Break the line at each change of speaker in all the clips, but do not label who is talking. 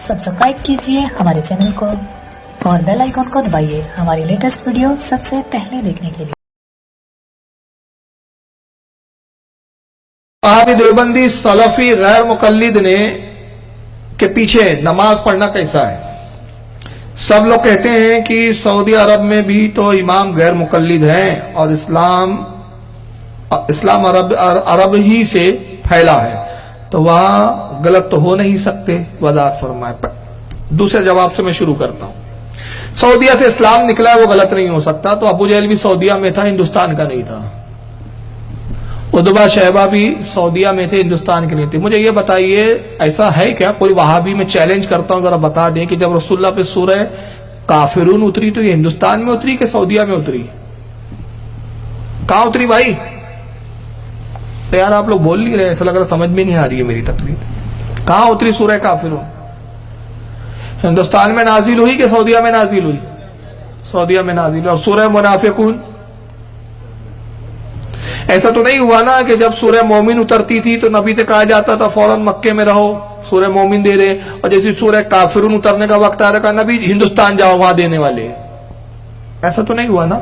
Subscribe कीजिए हमारे channel को और बेल आइकन को दबाइए हमारी लेटेस्ट वीडियो सबसे पहले देखने के लिए।
वहाबी देवबंदी सलफी गैर मुकल्लिद ने के पीछे नमाज पढ़ना कैसा है? सब लोग कहते हैं कि सऊदी अरब में भी तो इमाम गैर मुकल्लिद हैं और इस्लाम अरब ही से फैला है, तो वहां गलत तो हो नहीं सकते। वजाहत फरमाए। दूसरे जवाब से मैं शुरू करता हूं। सऊदीया से इस्लाम निकला है, वो गलत नहीं हो सकता। तो अबू जहल भी सऊदीया में था, हिंदुस्तान का नहीं था। उद्बा शहबा भी सऊदीया में थे, हिंदुस्तान के नहीं थे। मुझे ये बताइए, ऐसा है क्या? कोई वहाबी में चैलेंज करता हूं, जरा बता दें कि जब रसूलुल्लाह पे सूरह काफिरून उतरी तो ये हिंदुस्तान में उतरी कि सऊदीया में उतरी? कहां उतरी भाई? तो यार आप लोग बोल नहीं रहे, ऐसा लग रहा समझ में नहीं आ रही है मेरी तकलीफ। कहां उतरी सूरह काफिरून? हिंदुस्तान में नाजिल हुई कि सऊदीया में नाजिल हुई? सऊदीया में नाजिल। और सूरह मुनाफिकून ऐसा तो नहीं हुआ ना कि जब सूरह मोमिन उतरती थी तो नबी से कहा जाता था फौरन मक्के में रहो, सूरह मोमिन दे रहे, और जैसे सूरह काफिरून उतरने का वक्त आ रहा था नबी हिंदुस्तान जाओ वहां देने वाले। ऐसा तो नहीं हुआ ना।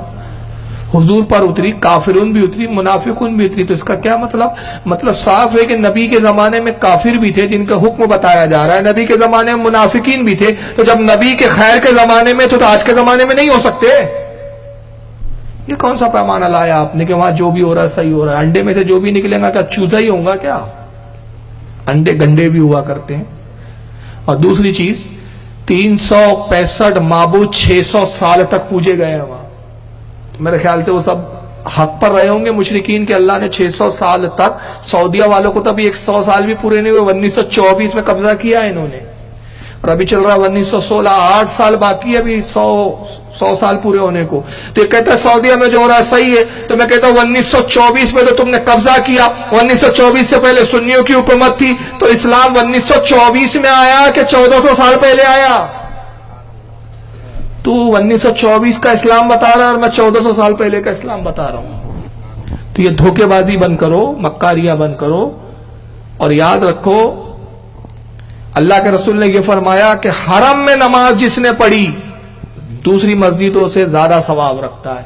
हुजूर पर उतरी, काफिरून भी उतरी, मुनाफिकून भी उतरी। तो इसका क्या मतलब साफ है कि नबी के जमाने में काफिर भी थे जिनका हुक्म बताया जा रहा है, नबी के जमाने में मुनाफिकीन भी थे। तो जब नबी के खैर के जमाने में तो आज के जमाने में नहीं हो सकते। ये कौन सा पैमाना लाया आपने कि वहां जो भी हो रहा है सही हो रहा है? अंडे में से जो भी निकलेगा क्या चूजा ही होगा क्या? अंडे गंडे भी हुआ करते हैं। और दूसरी चीज, 365 माबूद 600 साल तक पूजे गए हैं वहां। मेरे ख्याल से वो सब हक पर रहे होंगे मुशरिकीन के। अल्लाह ने 600 साल तक, सऊदीया वालों को तभी 100 साल भी पूरे नहीं हुए, 1924 में कब्जा किया है इन्होंने, और अभी चल रहा है 1916, 8 साल बाकी है अभी 100 साल पूरे होने को। तो ये कहता है सऊदीया में जो हो रहा है सही है, तो मैं कहता हूं 1924 में तो तुमने कब्जा किया, 1924 से पहले सुन्नियों की हुकूमत थी, तो इस्लाम 1924 में आया कि 1400 साल पहले आया? तू 1924 का इस्लाम बता रहा है और मैं 1400 साल पहले का इस्लाम बता रहा हूं। तो ये धोखेबाजी बंद करो, मक्कारियां बंद करो, और याद रखो अल्लाह के रसूल ने यह फरमाया कि हरम में नमाज जिसने पढ़ी दूसरी मस्जिदों से ज्यादा सवाब रखता है।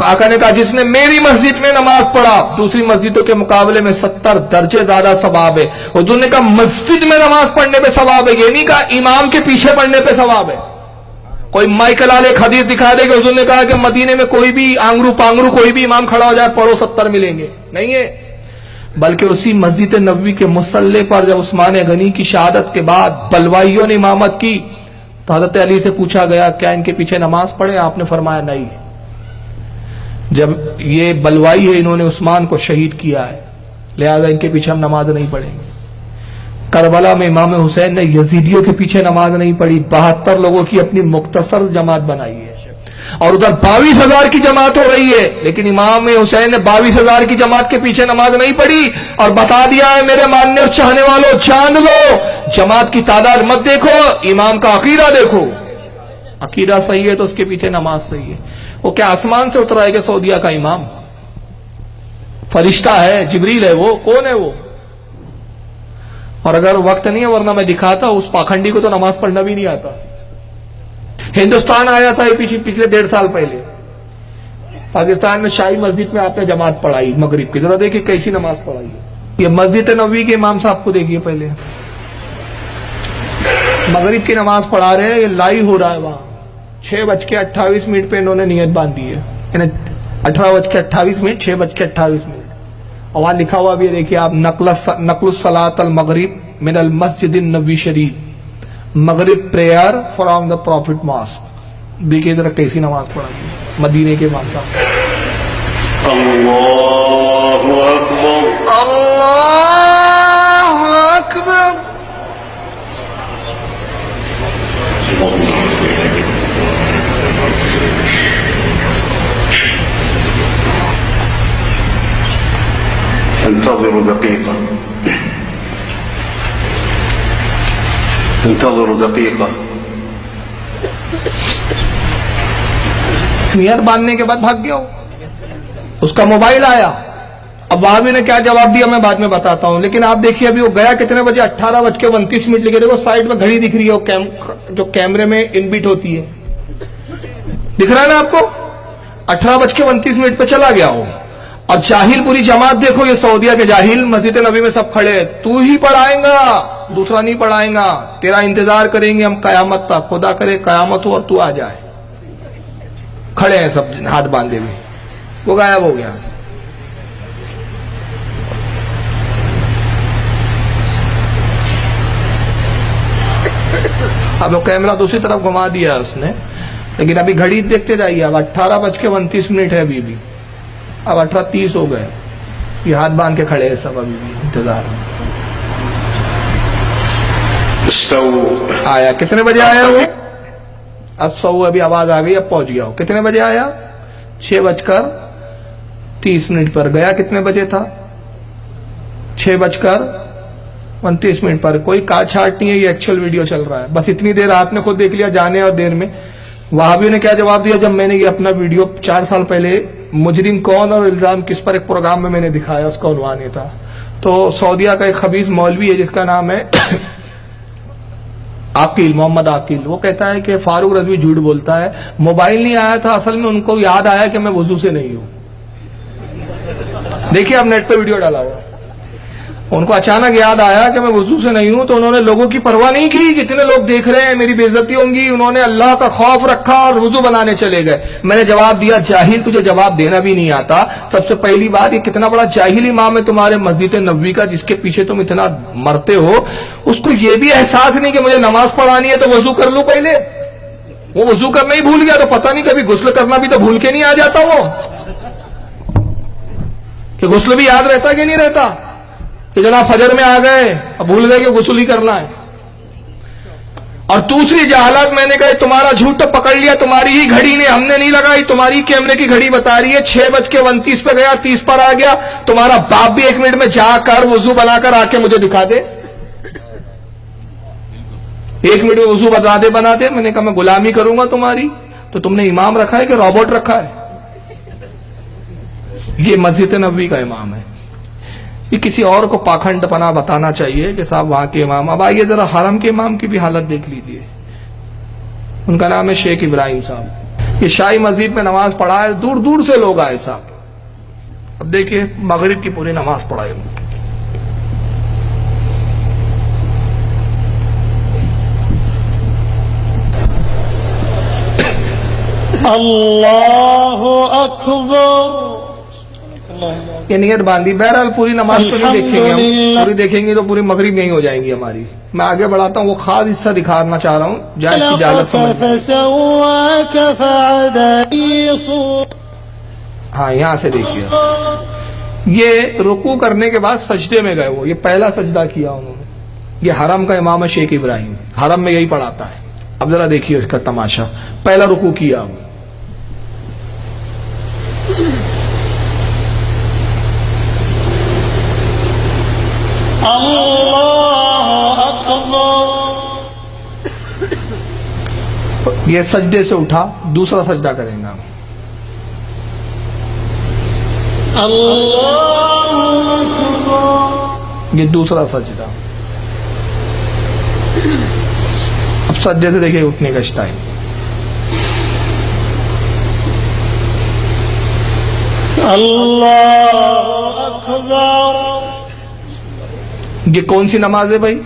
आका ने कहा जिसने मेरी मस्जिद में नमाज पढ़ा दूसरी मस्जिदों के मुकाबले में 70 दर्जे ज्यादा सवाब है। हुजूर ने कहा मस्जिद में नमाज पढ़ने पे सवाब है, ये नहीं कहा इमाम के पीछे पढ़ने पे सवाब है। कोई माइकल आले एक हदीस दिखा दे कि हुजूर ने कहा कि मदीने में कोई भी आंगरू पांगरू कोई भी इमाम खड़ा हो जाए पढ़ो 70 मिलेंगे, नहीं है। बल्कि उसी मस्जिद नबवी के मुसल्ले पर जब उस्मान गनी की शहादत के बाद बलवाइयों ने इमामत की तो हजरत अली से पूछा गया क्या इनके पीछे नमाज पढ़े? आपने फरमाया नहीं। जब ये बलवाई है, इन्होंने उस्मान को शहीद किया है, लिहाजा इनके पीछे हम नमाज नहीं पढ़ेंगे। करबला में इमाम हुसैन ने यजीदियों के पीछे नमाज नहीं पढ़ी, 72 लोगों की अपनी मुख्तसर जमात बनाई है, और उधर 22,000 की जमात हो रही है, लेकिन इमाम हुसैन ने 22,000 की जमात के पीछे नमाज नहीं पढ़ी और बता दिया है मेरे मानने और चाहने वालों जान लो, जमात की तादाद मत देखो, इमाम का अकीदा देखो। अकीदा सही है तो उसके पीछे नमाज सही है। वो क्या आसमान से उतरा है कि सऊदीया का इमाम? फरिश्ता है, जिब्रील है, वो कौन है वो? और अगर वक्त नहीं है वरना मैं दिखाता, उस पाखंडी को तो नमाज पढ़ना भी नहीं आता। हिंदुस्तान आया था पिछले 1.5 साल पहले, पाकिस्तान में शाही मस्जिद में आपने जमात पढ़ाई मगरिब की, जरा देखिए कैसी नमाज पढ़ाई है। ये मस्जिद नबवी के इमाम साहब को देखिए, पहले मगरिब की नमाज पढ़ा रहे हैं, ये लाइव हो रहा है वहां। 6:28 पे इन्होंने नियत बांधी है, 18:28 6:28, और वहां लिखा हुआ भी देखिए आप, नकलुस सलात अल मगरिब मिन अल मस्जिद नबवी शरीफ, मगरिब prayer from the prophet mosque. देखिए जरा कैसी नमाज पढ़ाई मदीने के इमाम साहब।
अल्लाहु अकबर,
अल्लाहु अकबर।
انتظروا دقيقة، انتظروا دقيقة।
नियर बांधने के बाद भाग गया, उसका मोबाइल आया اب वहां ने क्या जवाब दिया मैं बाद में बताता हूं, लेकिन आप देखिए अभी वो गया कितने बजे, 18:29 लिखे। देखो साइड में घड़ी दिख रही है, जो कैमरे में इनबिट होती है, दिख रहा है ना आपको, 18:29 पे चला गया वो। अब जाहिल पूरी जमात देखो, ये सऊदीया के जाहिल मस्जिद नबी में सब खड़े हैं, तू ही पढ़ाएगा, दूसरा नहीं पढ़ाएगा, तेरा इंतजार करेंगे हम कयामत तक, खुदा करे कयामत हो और तू आ जाए। खड़े हैं सब हाथ बांधे हुए, वो गायब हो गया। अब वो कैमरा दूसरी तरफ घुमा दिया उसने, लेकिन अभी घड़ी देखते जाइए, अब 18:29 है अभी भी, अब 18:30 हो गए, ये हाथ बांध के खड़े हैं सब अभी भी इंतजार में। आया कितने बजे आया वो? अब अभी आवाज आ गई, अब पहुंच गया वो। कितने बजे आया? 6:30 पर। गया कितने बजे था? 6:29 पर। कोई काट छाट नहीं है, ये एक्चुअल वीडियो चल रहा है। बस इतनी देर आपने खुद देख लिया जाने और देर में। वहाबियों ने क्या जवाब दिया जब मैंने ये अपना वीडियो 4 साल पहले मुजरिम कौन और इल्जाम किस पर एक प्रोग्राम में मैंने दिखाया, उसका उन्वान ये था। तो सऊदीया का एक खबीस मौलवी है जिसका नाम है आकिल, मोहम्मद आकिल। वो कहता है कि फारूक रजवी झूठ बोलता है, मोबाइल नहीं आया था, असल में उनको याद आया कि मैं वजू से नहीं हूं। देखिए आप नेट पे वीडियो डाला हुआ, उनको अचानक याद आया कि मैं वजू से नहीं हूं, तो उन्होंने लोगों की परवाह नहीं की, जितने लोग देख रहे हैं मेरी बेइज्जती होंगी, उन्होंने अल्लाह का खौफ रखा और वजू बनाने चले गए। मैंने जवाब दिया, जाहिल तुझे जवाब देना भी नहीं आता। सबसे पहली बात, ये कितना बड़ा जाहिल इमाम है तुम्हारे मस्जिद नबवी का, जिसके पीछे तुम इतना मरते हो, उसको ये भी एहसास नहीं कि मुझे नमाज पढ़ानी है तो वजू कर लूं पहले। वो वजू करना ही भूल गया, तो पता नहीं कभी गुस्ल करना भी तो भूल के नहीं आ जाता वो, कि गुस्ल भी याद रहता कि नहीं रहता, कि जनाब फजर में आ गए अब भूल गए कि गुस्ल ही करना है। और दूसरी जहालत मैंने कहा तुम्हारा झूठ तो पकड़ लिया, तुम्हारी ही घड़ी ने, हमने नहीं लगाई, तुम्हारी कैमरे की घड़ी बता रही है 6:29 पे गया, 30 पर आ गया। तुम्हारा बाप भी 1 मिनट में जाकर वजू बनाकर आके मुझे दिखा दे, 1 मिनट में वजू बता दे, बना दे। मैंने कहा मैं गुलामी करूंगा तुम्हारी? तो तुमने इमाम रखा है कि रोबोट रखा है? ये मस्जिद नबवी का इमाम है। ये किसी और को पाखंडपना बताना चाहिए कि साहब वहां के इमाम। अब आइए जरा हरम के इमाम की भी हालत देख लीजिए। उनका नाम है शेख इब्राहिम साहब। ये शाही मस्जिद में नमाज पढ़ा है, दूर दूर से लोग आए साहब। अब देखिए मगरिब की पूरी नमाज पढ़ाई।
अल्लाहु अकबर।
ये नियत बांधी। बहरहाल पूरी नमाज तो नहीं देखेंगे हम, पूरी देखेंगे तो पूरी मगरिब नहीं हो जाएंगी हमारी। मैं आगे बढ़ाता हूँ, वो खास हिस्सा दिखाना चाह रहा हूँ, जायज की इजाजत समझ। हाँ यहाँ से देखिए, ये रुकू करने के बाद सजदे में गए, वो ये पहला सजदा किया उन्होंने। ये हरम का इमाम है शेख इब्राहिम, हरम में यही पढ़ाता है। अब जरा देखिए इसका तमाशा, पहला रुकू किया वो। ये सजदे से उठा, दूसरा सजदा करेंगे हम। ये दूसरा सजदा। अब सजदे से देखिए उठने का स्टाइल।
अल्लाहु अकबर।
ये कौन सी नमाज है भाई?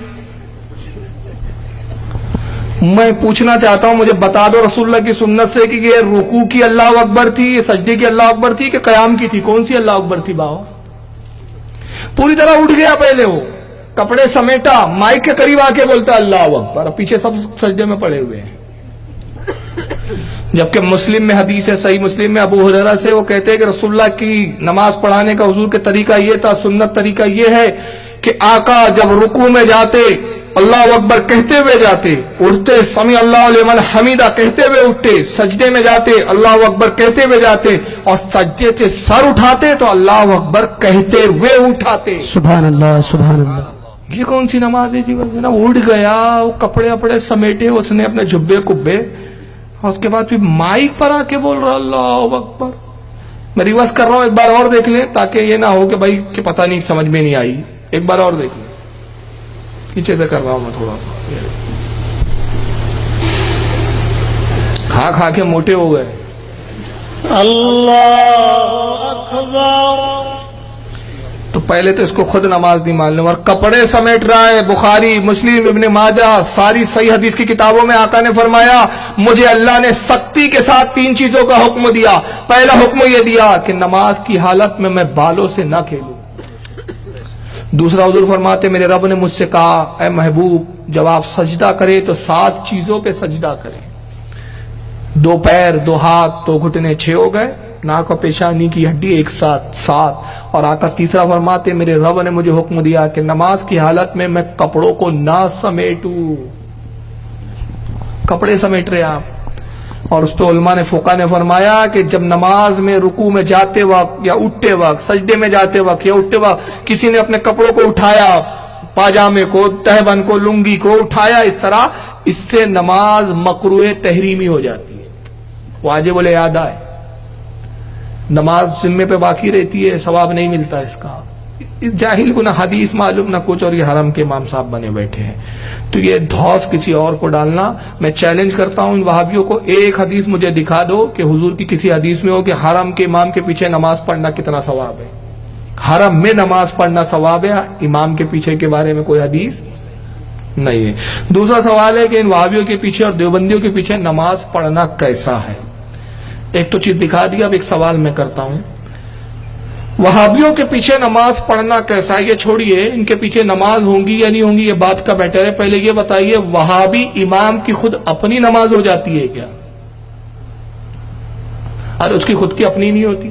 मैं पूछना चाहता हूं, मुझे बता दो रसूलुल्लाह की सुन्नत से कि ये रुकू की अल्लाह अकबर थी, ये सजदे की अल्लाह अकबर थी कि कयाम की थी? कौन सी अल्लाह अकबर थी बाबा? पूरी तरह उठ गया पहले वो, कपड़े समेटा, माइक के करीब आके बोलता अल्लाह अकबर, पीछे सब सजदे में पड़े हुए हैं। जबकि मुस्लिम में हदीस है, सही मुस्लिम में अबू हुरैरा से, वो कहते हैं कि रसूलुल्लाह की नमाज पढ़ाने का हुजूर के तरीका ये था, सुन्नत तरीका ये है कि आका जब रुकू में जाते अल्लाह अकबर कहते हुए जाते, उठते समी अल्लाहु लिमन हमीदा कहते हुए उठते, सजदे में जाते अल्लाह अकबर कहते हुए जाते, और सजदे से सर उठाते तो अल्लाह अकबर कहते हुए उठाते।
सुभान अल्लाह, सुभान अल्लाह।
ये कौन सी नमाज है जी? ना उठ गया, वो कपड़े वपड़े समेटे उसने, अपने जुब्बे कुब्बे, और उसके बाद फिर माइक पर आके बोल रहा अल्लाह अकबर। میں ریورس کر رہا ہوں، ایک بار اور دیکھ لیں تاکہ یہ نہ ہو کہ بھائی کہ پتہ نہیں سمجھ میں نہیں آئی. ایک بار اور دیکھ لیں. پیچھے سے کر رہا ہوں میں تھوڑا سا. کھا کھا کے موٹے ہو گئے.
اللہ اکبر.
تو پہلے تو اس کو خود نماز نہیں معلوم اور کپڑے سمیٹ رہا ہے. بخاری، مسلم، ابن ماجہ، ساری صحیح حدیث کی کتابوں میں آقا نے فرمایا مجھے اللہ نے سختی کے ساتھ 3 چیزوں کا حکم دیا. پہلا حکم یہ دیا کہ نماز کی حالت میں بالوں سے نہ کھیلوں. دوسرا حضور فرماتے میرے رب نے مجھ سے کہا اے محبوب جب آپ سجدہ کریں تو 7 چیزوں پہ سجدہ کریں. 2 پیر، 2 ہاتھ، 2 گھٹنے 6 ہو گئے. ناک اور پیشانی کی ہڈی ایک ساتھ 7. اور آقا تیسرا فرماتے میرے رب نے مجھے حکم دیا کہ نماز کی حالت میں کپڑوں کو نہ سمیٹوں. کپڑے سمیٹ رہے آپ. اور اس پہ علماء نے فقہاء نے فرمایا کہ جب نماز میں رکوع میں جاتے وقت یا اٹھتے وقت، سجدے میں جاتے وقت یا اٹھتے وقت کسی نے اپنے کپڑوں کو اٹھایا، پاجامے کو، تہبند کو، لنگی کو اٹھایا اس طرح، اس سے نماز مکروہ تحریمی ہو جاتی ہے. واجب الاعادہ ہے. نماز ذمے پہ باقی رہتی ہے، ثواب نہیں ملتا اس کا. جاہل کو نہ حدیث معلوم نہ کچھ، اور یہ حرم کے امام صاحب بنے بیٹھے ہیں. تو یہ دھوس کسی اور کو ڈالنا، میں چیلنج کرتا ہوں ان وہابیوں کو، ایک حدیث مجھے دکھا دو کہ حضور کی کسی حدیث میں ہو کہ حرم کے امام کے پیچھے نماز پڑھنا کتنا ثواب ہے. حرم میں نماز پڑھنا ثواب ہے، امام کے پیچھے کے بارے میں کوئی حدیث نہیں ہے. دوسرا سوال ہے کہ ان وہابیوں کے پیچھے اور دیوبندیوں کے پیچھے نماز پڑھنا کیسا ہے. ایک تو چیز دکھا دیا، اب ایک سوال میں کرتا ہوں، وہابیوں کے پیچھے نماز پڑھنا کیسا ہے یہ چھوڑیے، ان کے پیچھے نماز ہوں گی یا نہیں ہوں گی یہ بات کا بیٹر ہے. پہلے یہ بتائیے وہابی امام کی خود اپنی نماز ہو جاتی ہے کیا؟ اور اس کی خود کی اپنی نہیں ہوتی؟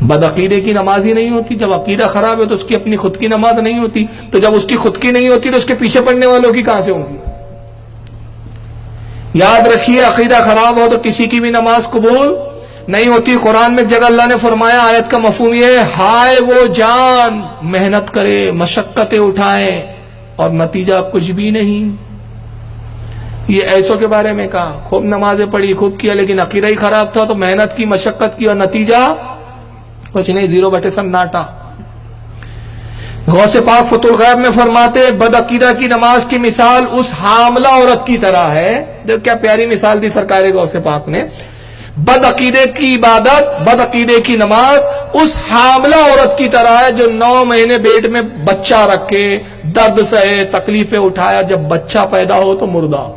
بدعقیدے کی نماز ہی نہیں ہوتی. جب عقیدہ خراب ہے تو اس کی اپنی خود کی نماز نہیں ہوتی. تو جب اس کی خود کی نہیں ہوتی تو اس کے پیچھے پڑھنے والوں کی کہاں سے ہوں گی؟ یاد رکھیے عقیدہ خراب ہو تو کسی کی بھی نماز قبول نہیں ہوتی. قرآن میں ایک جگہ اللہ نے فرمایا، آیت کا مفہوم یہ ہے، ہائے وہ جان محنت کرے، مشقتیں اٹھائے اور نتیجہ کچھ بھی نہیں. یہ ایسوں کے بارے میں کہا خوب نمازیں پڑھی، خوب کیا، لیکن عقیدہ ہی خراب تھا تو محنت کی، مشقت کی اور نتیجہ کچھ نہیں، 0 سناٹا. غوث پاک فتح الغیب میں فرماتے بدعقیدہ کی نماز کی مثال اس حاملہ عورت کی طرح ہے. جو کیا پیاری مثال دی سرکار غوث پاک نے. بدعقیدے کی عبادت، بدعقیدے کی نماز اس حاملہ عورت کی طرح ہے جو 9 مہینے پیٹ میں بچہ رکھے، درد سہے، تکلیفیں اٹھایا، جب بچہ پیدا ہو تو مردہ.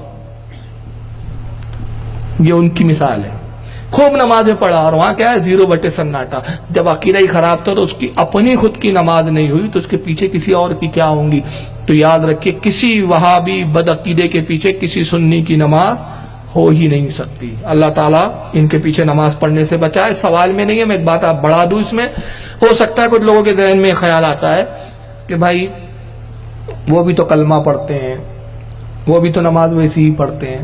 یہ ان کی مثال ہے. خوب نمازیں پڑھا اور وہاں کیا ہے 0 سناٹا. جب عقیدہ ہی خراب تھا تو اس کی اپنی خود کی نماز نہیں ہوئی تو اس کے پیچھے کسی اور کی کیا ہوں گی. تو یاد رکھیے کسی وہابی بدعقیدے کے پیچھے کسی سنی کی نماز ہو ہی نہیں سکتی. اللہ تعالیٰ ان کے پیچھے نماز پڑھنے سے بچائے. سوال میں نہیں ہے، میں ایک بات آپ بڑھا دوں اس میں. ہو سکتا ہے کچھ لوگوں کے ذہن میں خیال آتا ہے کہ بھائی وہ بھی تو کلمہ پڑھتے ہیں، وہ بھی تو نماز ویسی ہی پڑھتے ہیں.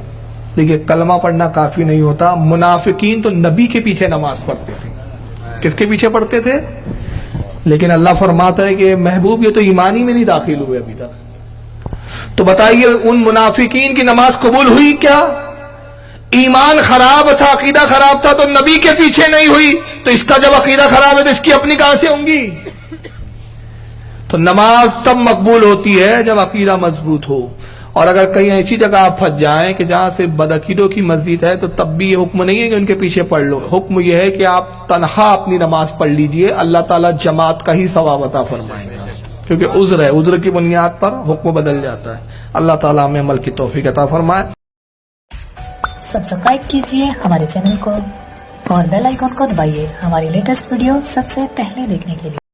دیکھیے کلمہ پڑھنا کافی نہیں ہوتا. منافقین تو نبی کے پیچھے نماز پڑھتے تھے. کس کے پیچھے پڑھتے تھے؟ لیکن اللہ فرماتا ہے کہ محبوب یہ تو ایمانی میں نہیں داخل ہوئے ابھی تک. تو بتائیے ان منافقین کی نماز قبول ہوئی کیا؟ ایمان خراب تھا، عقیدہ خراب تھا تو نبی کے پیچھے نہیں ہوئی. تو اس کا جب عقیدہ خراب ہے تو اس کی اپنی کہاں سے ہوں گی؟ تو نماز تب مقبول ہوتی ہے جب عقیدہ مضبوط ہو. اور اگر کہیں ایسی جگہ آپ پھنس جائیں کہ جہاں سے بدعقیدوں کی مسجد ہے تو تب بھی یہ حکم نہیں ہے کہ ان کے پیچھے پڑھ لو. حکم یہ ہے کہ آپ تنہا اپنی نماز پڑھ لیجئے، اللہ تعالیٰ جماعت کا ہی ثواب عطا فرمائیں گے. کیونکہ عذر ہے، عذر کی بنیاد پر حکم بدل جاتا ہے. اللہ تعالیٰ ہمیں عمل کی توفیق عطا فرمائے.
سبسکرائب کیجیے ہمارے چینل کو اور بیل آئیکن کو دبائیے ہماری لیٹسٹ ویڈیو سب سے پہلے دیکھنے کے لیے.